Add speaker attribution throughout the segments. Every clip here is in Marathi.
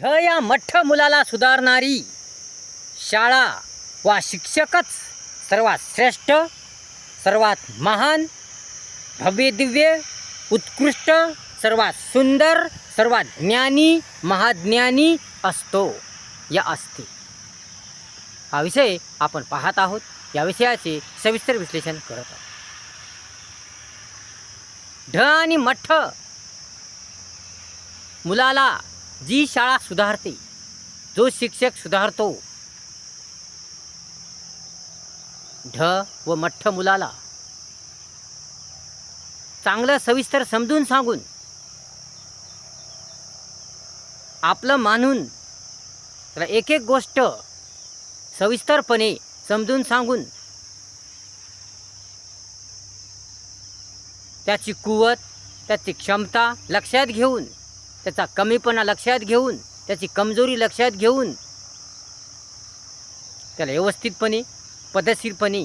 Speaker 1: ढ या मठ्ठ मुलाला सुधारणारी शाळा वा शिक्षकच सर्वात श्रेष्ठ, सर्वात महान, भव्य दिव्य, उत्कृष्ट, सर्वात सुंदर, सर्वात ज्ञानी, महाज्ञानी असतो या असते. हा विषय आपण पाहत आहोत. या विषयाचे सविस्तर विश्लेषण करत आहोत. ढ आणि मठ्ठ मुलाला जी शाळा सुधारते, जो शिक्षक सुधारतो, ढ व मठ्ठ मुलाला चांगलं सविस्तर समजून सांगून, आपलं मानून, त्याला एक एक गोष्ट सविस्तरपणे समजून सांगून, त्याची कुवत, त्याची क्षमता लक्षात घेऊन, त्याचा कमीपणा लक्षात घेऊन, त्याची कमजोरी लक्षात घेऊन, त्याला व्यवस्थितपणे पद्धतशीरपणे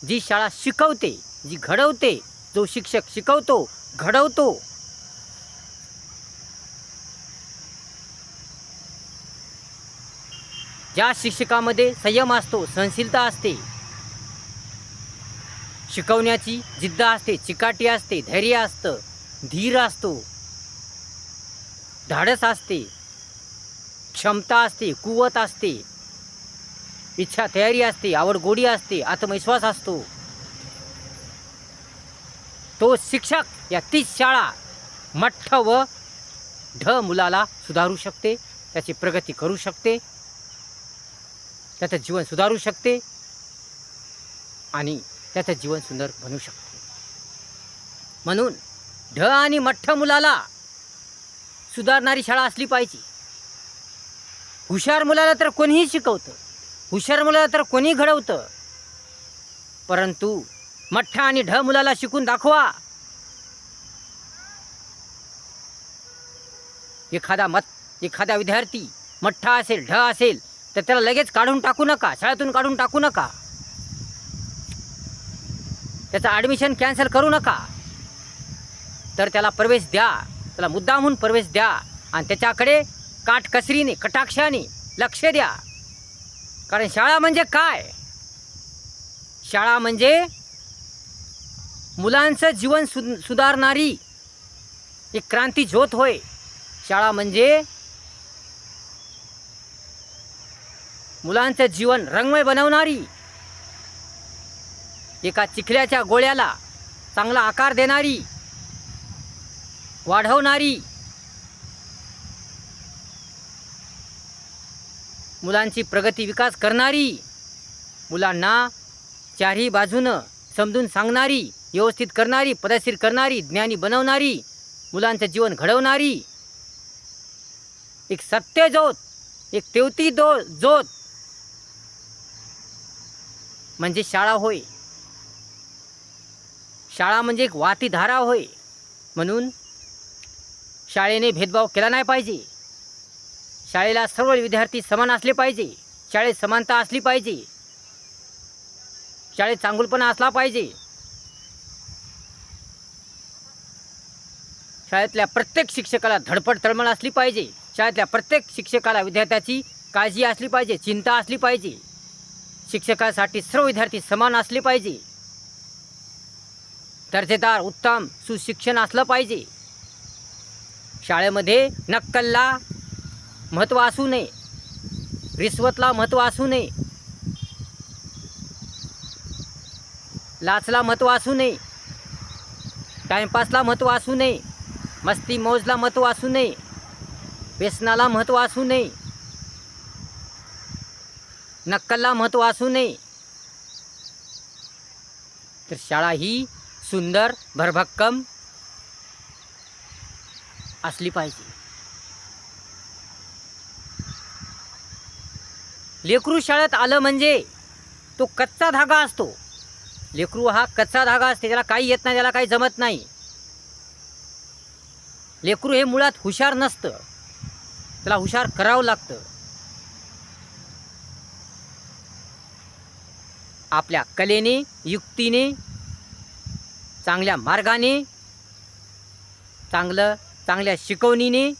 Speaker 1: जी शाळा शिकवते, जी घडवते, जो शिक्षक शिकवतो, घडवतो, ज्या शिक्षकामध्ये संयम असतो, सहनशीलता असते, शिकवण्याची जिद्द असते, चिकाटी असते, धैर्य असतं, धीर असतो, धाडस असते, क्षमता असते, कुवत असते, इच्छा तयारी असते, आवड गोडी असते, आत्मविश्वास असतो, तो शिक्षक या 30 शाळा मठ्ठ व ढ मुलाला सुधारू शकते, त्याची प्रगती करू शकते, त्याचं जीवन सुधारू शकते आणि त्याचं जीवन सुंदर बनवू शकते. म्हणून ढ आणि मठ्ठ मुलाला सुधारणारी शाळा असली पाहिजे. हुशार मुलाला तर कोणीही शिकवतं, हुशार मुलाला तर कोणी घडवतं, परंतु मठ्ठ आणि ढ मुलाला शिकून दाखवा. एखादा विद्यार्थी मठ्ठ असेल, ढ असेल, तर त्याला लगेच काढून टाकू नका, शाळेतून काढून टाकू नका, त्याचं ॲडमिशन कॅन्सल करू नका. तर त्याला प्रवेश द्या, त्याला मुद्दामहून प्रवेश द्या आणि त्याच्याकडे काटकसरीने, कटाक्षाने लक्ष द्या. कारण शाळा म्हणजे काय? शाळा म्हणजे मुलांचं जीवन सुधारणारी एक क्रांती ज्योत होय. शाळा म्हणजे मुलांचं जीवन रंगमय बनवणारी, एका चिखल्याच्या गोळ्याला चांगला आकार देणारी, वाढवणारी, मुलांची प्रगती विकास करणारी, मुलांना चारही बाजूनं समजून सांगणारी, व्यवस्थित करणारी, पद्धतशीर करणारी, ज्ञानी बनवणारी, मुलांचं जीवन घडवणारी एक सत्य ज्योत, एक तेवती ज्योत म्हणजे शाळा होय. शाळा म्हणजे एक वाहती धारा होय. म्हणून शाळेने भेदभाव केला नाही पाहिजे. शाळेला सर्व विद्यार्थी समान असले पाहिजे. शाळेत समानता असली पाहिजे. शाळेत चांगुलपणा असला पाहिजे. शाळेतल्या प्रत्येक शिक्षकाला धडपड तळमळ असली पाहिजे. शाळेतल्या प्रत्येक शिक्षकाला विद्यार्थ्याची काळजी असली पाहिजे, चिंता असली पाहिजे. शिक्षकासाठी सर्व विद्यार्थी समान असले पाहिजे. दर्जेदार उत्तम सुशिक्षण असलं पाहिजे. शाळेमध्ये नक्कलला महत्त्व असू नये, रिश्वतला महत्त्व असू नये, लाचला महत्त्व असू नये, टाइमपासला महत्त्व असू नये, मस्ती मौजला महत्त्व असू नये, व्यसनाला महत्त्व असू नये, नक्कलला महत्त्व असू नये. तर शाळा ही सुंदर, भरभक्कम असली पाहिजे. लेकरू शाळेत आलं म्हणजे तो कच्चा धागा असतो. लेकरू हा कच्चा धागा असते, त्याला काही येत नाही, त्याला काही जमत नाही. लेकरू हे मुळात हुशार नसतं, त्याला हुशार करावं लागतं. आपल्या कलेने, युक्तीने, चांगल्या मार्गाने, चांगल्या शिकवणीने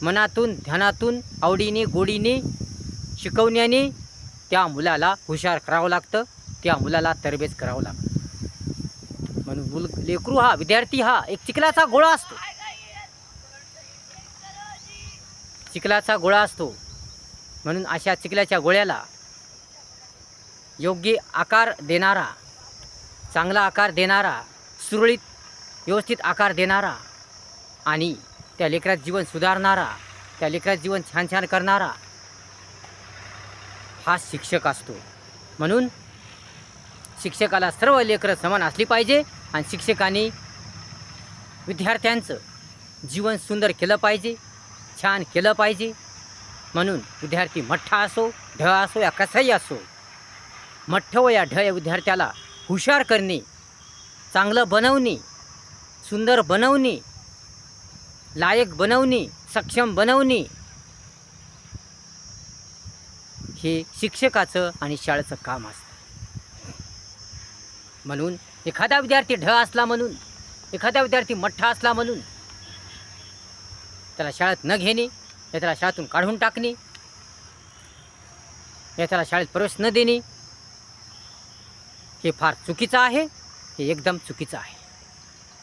Speaker 1: मनातून ध्यानातून आवडीने गोडीने शिकवण्याने त्या मुलाला हुशार करावं लागतं, त्या मुलाला तरबेज करावं लागतं. म्हणून लेकरू हा, विद्यार्थी हा एक चिखलाचा गोळा असतो. चिखलाचा गोळा असतो. म्हणून अशा चिखलाच्या गोळ्याला योग्य आकार देणारा, चांगला आकार देणारा, सुरळीत व्यवस्थित आकार देणारा आणि त्या लेकराचं जीवन सुधारणारा, त्या लेकराचं जीवन छान छान करणारा हा शिक्षक असतो. म्हणून शिक्षकाला सर्व लेकरं समान असली पाहिजे आणि शिक्षकाने विद्यार्थ्यांचं जीवन सुंदर केलं पाहिजे, छान केलं पाहिजे. म्हणून विद्यार्थी मठ्ठा असो, ढ असो या कसाही असो, मठ्ठ व या ढ या विद्यार्थ्याला हुशार करणे, चांगलं बनवणे, सुंदर बनवणे, लायक बनवणे, सक्षम बनवणे हे शिक्षकाचं आणि शाळेचं काम असतं. म्हणून एखादा विद्यार्थी ढ असला म्हणून, एखादा विद्यार्थी मठ्ठा असला म्हणून त्याला शाळेत न घेणे, या त्याला शाळेतून काढून टाकणे, या त्याला शाळेत प्रवेश न देणे हे फार चुकीचं आहे. हे एकदम चुकीचं आहे.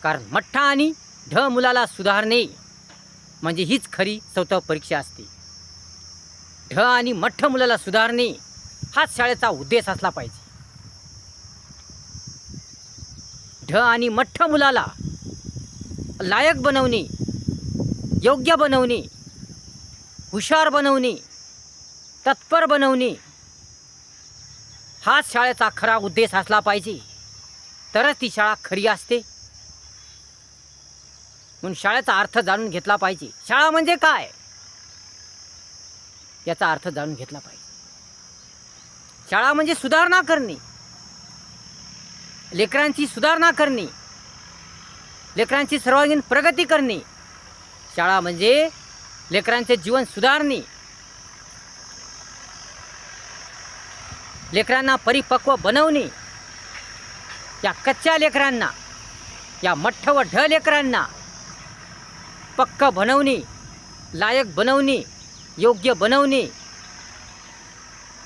Speaker 1: कारण मठ्ठा आणि ढ मुलाला सुधारणे म्हणजे हीच खरी स्वतः परीक्षा असते. ढ आणि मठ्ठ मुलाला सुधारणे हाच शाळेचा उद्देश असला पाहिजे. ढ आणि मठ्ठ मुलाला लायक बनवणे, योग्य बनवणे, हुशार बनवणे, तत्पर बनवणे हाच शाळेचा खरा उद्देश असला पाहिजे. तरच ती शाळा खरी असते. म्हणून शाळेचा अर्थ जाणून घेतला पाहिजे. शाळा म्हणजे काय याचा अर्थ जाणून घेतला पाहिजे. शाळा म्हणजे सुधारणा करणे, लेकरांची सुधारणा करणे, लेकरांची सर्वांगीण प्रगती करणे. शाळा म्हणजे लेकरांचे जीवन सुधारणे, लेकरांना परिपक्व बनवणे. या कच्च्या लेकरांना, या मठ्ठ व ढ लेकरांना पक्क बनवणे, लायक बनवणे, योग्य बनवणे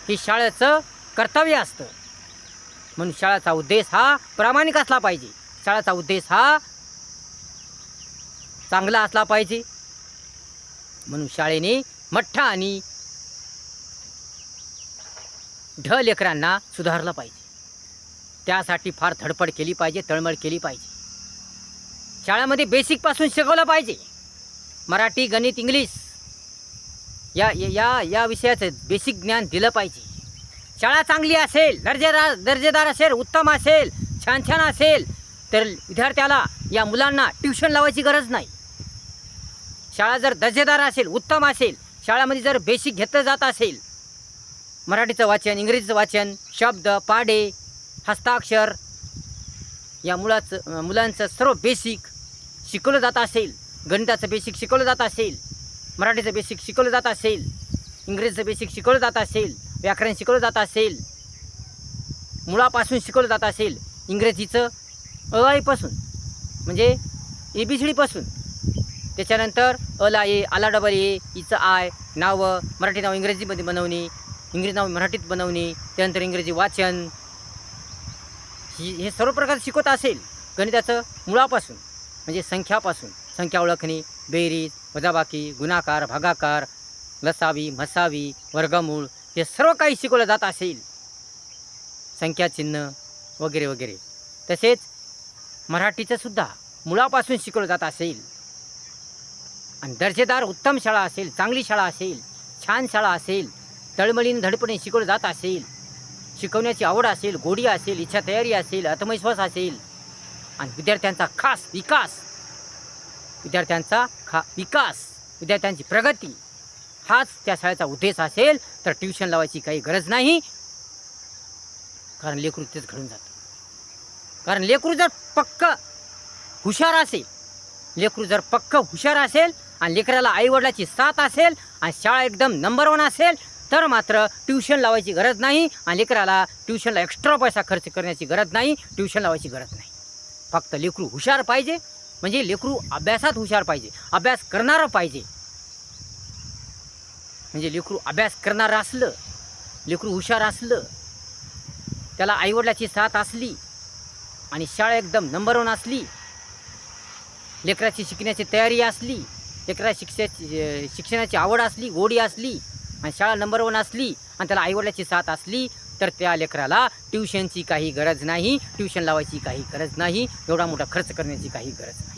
Speaker 1: हे शाळेचं कर्तव्य असतं. म्हणून शाळेचा उद्देश हा प्रामाणिक असला पाहिजे. शाळेचा उद्देश हा चांगला असला पाहिजे. म्हणून शाळेने मठ्ठ आणि ढ लेकरांना सुधारलं पाहिजे. त्यासाठी फार धडपड केली पाहिजे, तळमळ केली पाहिजे. शाळेमध्ये बेसिकपासून शिकवलं पाहिजे. मराठी, गणित, इंग्लिश या विषयाचं बेसिक ज्ञान दिलं पाहिजे. शाळा चांगली असेल, दर्जेदार असेल, उत्तम असेल, छान छान असेल तर विद्यार्थ्याला, या मुलांना ट्युशन लावायची गरज नाही. शाळा जर दर्जेदार असेल, उत्तम असेल, शाळेमध्ये जर बेसिक घेतलं जात असेल, मराठीचं वाचन, इंग्रजीचं वाचन, शब्द, पाढे, हस्ताक्षर या मुलांचं सर्व बेसिक शिकवलं जात असेल, गणिताचं बेसिक शिकवलं जात असेल, मराठीचं बेसिक शिकवलं जात असेल, इंग्रजीचं बेसिक शिकवलं जात असेल, व्याकरण शिकवलं जात असेल, मुळापासून शिकवलं जात असेल, इंग्रजीचं अळीपासून म्हणजे ABCDपासून, त्याच्यानंतर अला ए, आला डबल ए, इचं आय, नावं, मराठी नाव इंग्रजीमध्ये बनवणे, इंग्रजी नाव मराठीत बनवणे, त्यानंतर इंग्रजी वाचन हे सर्व प्रकार शिकवत असेल. गणिताचं मुळापासून म्हणजे संख्यापासून, संख्या ओळखणे, बेरीज, वजाबाकी, गुणाकार, भागाकार, लसावी, मसावी, वर्गमूळ हे सर्व काही शिकवलं जात असेल, संख्याचिन्ह वगैरे वगैरे. तसेच मराठीचं सुद्धा मुळापासून शिकवलं जात असेल आणि दर्जेदार उत्तम शाळा असेल, चांगली शाळा असेल, छान शाळा असेल, तळमळीने धडपणे शिकवलं जात असेल, शिकवण्याची आवड असेल, गोडी असेल, इच्छा तयारी असेल, आत्मविश्वास असेल आणि विद्यार्थ्यांचा विकास, विद्यार्थ्यांची प्रगती हाच त्या शाळेचा उद्देश असेल तर ट्युशन लावायची काही गरज नाही. कारण लेकरू तेच घडून जातं. कारण लेकरू जर पक्क हुशार असेल आणि लेकराला आईवडिलाची साथ असेल आणि शाळा एकदम नंबर 1 असेल तर मात्र ट्युशन लावायची गरज नाही आणि लेकराला ट्युशनला एक्स्ट्रा पैसा खर्च करण्याची गरज नाही, ट्युशन लावायची गरज नाही. फक्त लेकरू हुशार पाहिजे, म्हणजे लेकरू अभ्यासात हुशार पाहिजे, अभ्यास करणारं पाहिजे. म्हणजे लेकरू अभ्यास करणारं असलं, लेकरू हुशार असलं, त्याला आईवडिलाची साथ असली आणि शाळा एकदम नंबर 1 असली, लेकराची शिकण्याची तयारी असली, लेकरा शिक्षणाची आवड असली, गोडी असली आणि शाळा नंबर 1 असली आणि त्याला आईवडिलाची साथ असली, तर त्या लेकराला ट्युशनची काही गरज नाही, ट्युशन लावायची काही गरज नाही, एवढा मोठा खर्च करण्याची काही गरज नाही.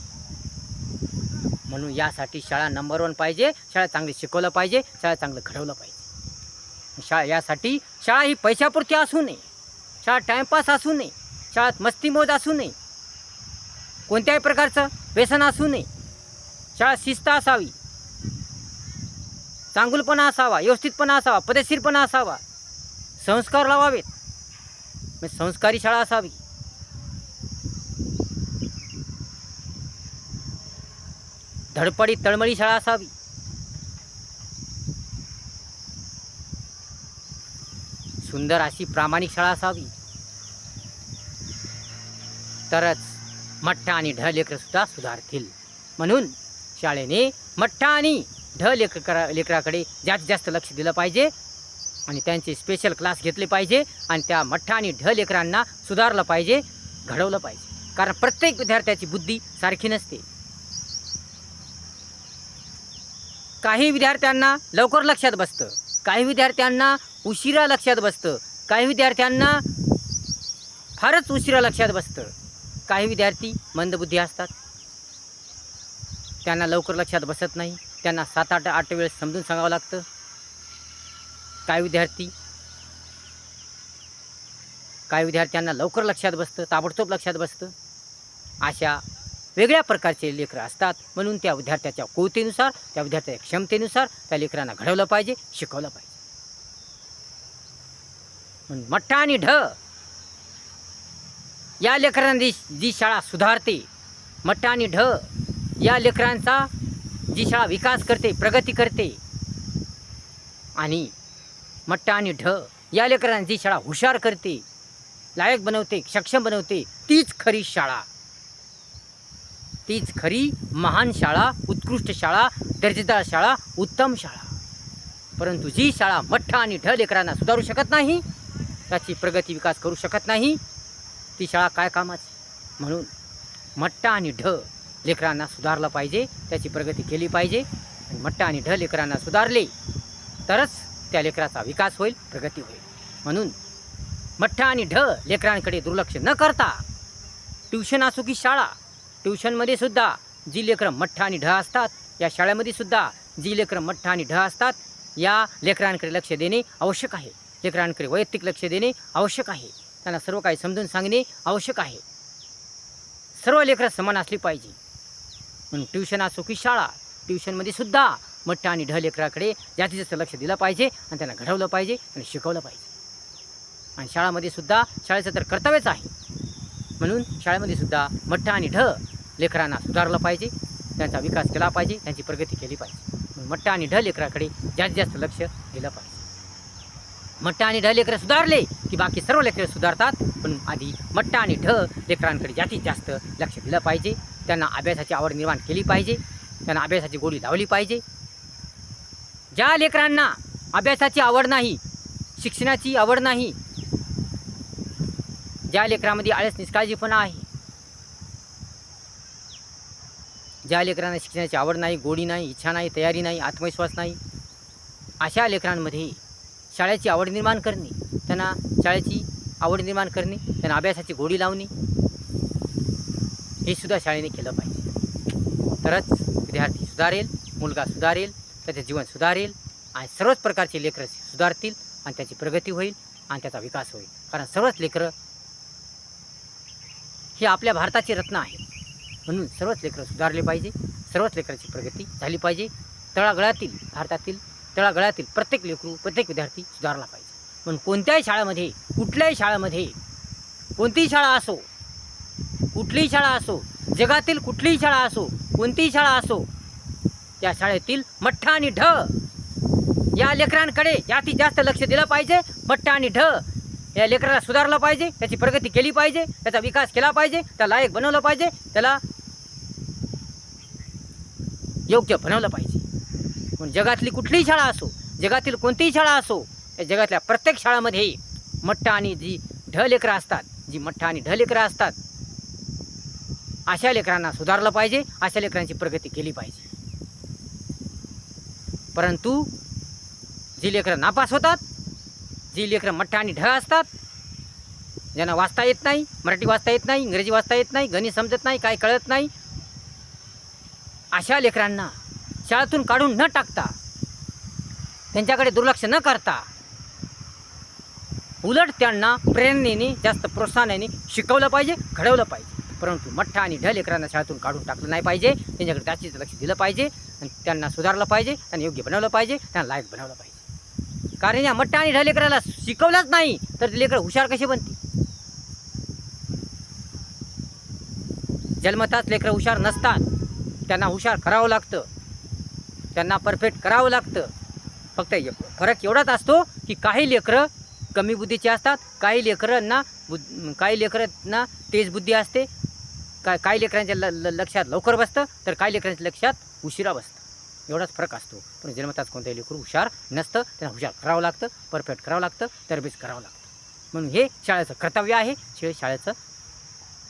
Speaker 1: म्हणून यासाठी शाळा नंबर 1 पाहिजे, शाळा चांगली शिकवलं पाहिजे, शाळा चांगलं घडवलं पाहिजे. यासाठी शाळा ही पैशापुरती असू नये, शाळा टाईमपास असू नये, शाळेत मस्तीमौज असू नये, कोणत्याही प्रकारचं व्यसन असू नये. शाळा शिस्त असावी, चांगुलपणा असावा, व्यवस्थितपणा असावा, पद्धतशीरपणा असावा, संस्कार लावावेत, म्हणजे संस्कारी शाळा असावी. धडपडी तळमळी शाळा असावी. सुंदर अशी प्रामाणिक शाळा असावी. तरच मठ्ठा आणि ढ लेकरंसुद्धा सुधारतील. म्हणून शाळेने मठ्ठा आणि ढ लेकराकडे जास्तीत जास्त लक्ष दिलं पाहिजे आणि त्यांचे स्पेशल क्लास घेतले पाहिजे आणि त्या मठ्ठा आणि ढ लेकरांना सुधारलं पाहिजे, घडवलं पाहिजे. कारण प्रत्येक विद्यार्थ्याची बुद्धी सारखी नसते. काही विद्यार्थ्यांना लवकर लक्षात बसतं, काही विद्यार्थ्यांना उशिरा लक्षात बसतं, काही विद्यार्थ्यांना फारच उशिरा लक्षात बसतं. काही विद्यार्थी मंदबुद्धी असतात, त्यांना लवकर लक्षात बसत नाही, त्यांना 7-8 वेळेस समजून सांगावं लागतं. काही विद्यार्थ्यांना लवकर लक्षात बसतं, ताबडतोब लक्षात बसतं. अशा वेगळ्या प्रकारचे लेकरं असतात. म्हणून त्या विद्यार्थ्याच्या कुवतीनुसार, त्या विद्यार्थ्याच्या क्षमतेनुसार त्या लेकरांना घडवलं पाहिजे, शिकवलं पाहिजे. म्हणून मठ्ठा आणि ढ या लेकरांनी जी शाळा सुधारते, मठ्ठा आणि ढ या लेकरांचा जी शाळा विकास करते, प्रगती करते, आणि मठ्ठा आणि ढ या लेकरांना जी शाळा हुशार करते, लायक बनवते, सक्षम बनवते, तीच खरी शाळा, तीच खरी महान शाळा, उत्कृष्ट शाळा, दर्जेदार शाळा, उत्तम शाळा. परंतु जी शाळा मठ्ठा आणि ढ लेकरांना सुधारू शकत नाही, त्याची प्रगती विकास करू शकत नाही, ती शाळा काय कामाची. म्हणून मठ्ठा आणि ढ लेकरांना सुधारलं पाहिजे, त्याची प्रगती केली पाहिजे. आणि मठ्ठा आणि ढ लेकरांना सुधारले तरच त्या लेकराचा विकास होईल, प्रगती होईल. म्हणून मठ्ठा आणि ढ लेकरांकडे दुर्लक्ष न करता, ट्युशन असो की शाळा, ट्युशनमध्ये सुद्धा जी लेकरं मठ्ठा आणि ढ असतात, या शाळेमध्ये सुद्धा जी लेकरं मठ्ठा आणि ढ असतात, या लेकरांकडे लक्ष देणे आवश्यक आहे. लेकरांकडे वैयक्तिक लक्ष देणे आवश्यक आहे. त्यांना सर्व काही समजून सांगणे आवश्यक आहे. सर्व लेकरं समान असली पाहिजे. म्हणून ट्युशन असो की शाळा, ट्युशनमध्ये सुद्धा मठ्ठा आणि ढ लेकराकडे जास्तीत जास्त लक्ष दिलं पाहिजे आणि त्यांना घडवलं पाहिजे आणि शिकवलं पाहिजे. आणि शाळामध्ये सुद्धा शाळेचं तर कर्तव्यच आहे. म्हणून शाळेमध्ये सुद्धा मठ्ठा आणि ढ लेकरांना सुधारलं पाहिजे, त्यांचा विकास केला पाहिजे, त्यांची प्रगती केली पाहिजे. म्हणून मठ्ठा आणि ढ लेकराकडे जास्तीत जास्त लक्ष दिलं पाहिजे. मठ्ठा आणि ढ लेकरं सुधारले की बाकी सर्व लेकरं सुधारतात. पण आधी मठ्ठा आणि ढ लेकरांकडे जास्तीत जास्त लक्ष दिलं पाहिजे. त्यांना अभ्यासाची आवड निर्माण केली पाहिजे, त्यांना अभ्यासाची गोडी लावली पाहिजे. ज्या लेकरांना अभ्यासाची आवड नाही, शिक्षणाची आवड नाही, ज्या लेकरांमध्ये आळस निष्काळजीपणा आहे, ज्या लेकरांना शिक्षणाची आवड नाही, गोडी नाही, इच्छा नाही, तयारी नाही, आत्मविश्वास नाही, अशा लेकरांमध्ये शाळेची आवड निर्माण करणे, त्यांना शाळेची आवड निर्माण करणे, त्यांना अभ्यासाची गोडी लावणे, हे सुद्धा शाळेने केलं पाहिजे. तरच विद्यार्थी सुधारेल, मुलगा सुधारेल, त्याचे जीवन सुधारेल आणि सर्वच प्रकारचे लेकरं सुधारतील आणि त्याची प्रगती होईल आणि त्याचा विकास होईल. कारण सर्वच लेकरं हे आपल्या भारताची रत्न आहे. म्हणून सर्वच लेकरं सुधारले पाहिजे, सर्वच लेकराची प्रगती झाली पाहिजे. तळागाळातील, भारतातील तळागाळातील प्रत्येक लेकरू, प्रत्येक विद्यार्थी सुधारला पाहिजे. म्हणून कोणत्याही शाळेमध्ये, कुठल्याही शाळेमध्ये, कोणतीही शाळा असो, कुठलीही शाळा असो, जगातील कुठलीही शाळा असो, कोणतीही शाळा असो, त्या शाळेतील मठ्ठा आणि ढ या लेकरांकडे जास्तीत जास्त लक्ष दिलं पाहिजे. मठ्ठा आणि ढ या लेकराला सुधारलं पाहिजे, त्याची प्रगती केली पाहिजे, त्याचा विकास केला पाहिजे, त्याला लायक बनवलं पाहिजे, त्याला योग्य बनवलं पाहिजे. म्हणून जगातली कुठलीही शाळा असो, जगातील कोणतीही शाळा असो, या जगातल्या प्रत्येक शाळामध्ये मठ्ठ आणि जी ढ लेकरं असतात, जी मठ्ठ आणि ढ लेकरं असतात, अशा लेकरांना सुधारलं पाहिजे, अशा लेकरांची प्रगती केली पाहिजे. परंतु जी लेकरं नापास होतात, जी लेकरं मठ्ठ आणि ढ असतात, ज्यांना वाचता येत नाही, मराठी वाचता येत नाही, इंग्रजी वाचता येत नाही, गणित समजत नाही, काय कळत नाही, अशा लेकरांना शाळेतून काढून न टाकता, त्यांच्याकडे दुर्लक्ष न करता, उलट त्यांना प्रेरणेने, जास्त प्रोत्साहनाने शिकवलं पाहिजे, घडवलं पाहिजे. परंतु मठ्ठ आणि ढ लेकरांना शाळेतून काढून टाकलं नाही पाहिजे. त्यांच्याकडे जास्तीचं लक्ष दिलं पाहिजे आणि त्यांना सुधारलं पाहिजे, त्यांना योग्य बनवलं पाहिजे, त्यांना लायक बनवलं पाहिजे. कारण या मठ्ठ आणि ढ लेकराला शिकवलंच नाही तर ते लेकरं हुशार कसे बनतील? जन्मताच लेकरं हुशार नसतात, त्यांना हुशार करावं लागतं, त्यांना परफेक्ट करावं लागतं. फक्त फरक एवढाच असतो की काही लेकरं कमी बुद्धीचे असतात, काही लेकरांना तेज बुद्धी असते, काही लेकरांच्या लक्षात लवकर बसतं, तर काही लेकरांच्या लक्षात उशिरा बसतं. एवढाच फरक असतो. पण जन्मताच कोणत्याही लेकरू हुशार नसतं, त्यांना हुशार करावं लागतं, परफेक्ट करावं लागतं, तरबेज करावं लागतं. म्हणून हे शाळेचं कर्तव्य आहे, शाळेचं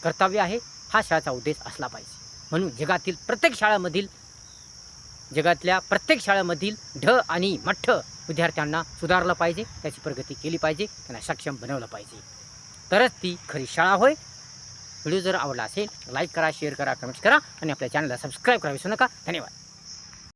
Speaker 1: कर्तव्य आहे, हा शाळेचा उद्देश असला पाहिजे. म्हणून जगातल्या प्रत्येक शाळेमधील ढ आणि मठ्ठ विद्यार्थ्यांना सुधारलं पाहिजे, त्याची प्रगती केली पाहिजे, त्यांना सक्षम बनवलं पाहिजे, तरच ती खरी शाळा होय. व्हिडिओ जर आवडला असेल लाईक करा, शेअर करा, कमेंट करा आणि आपल्या चॅनलला सबस्क्राईब करा विसरू नका. धन्यवाद.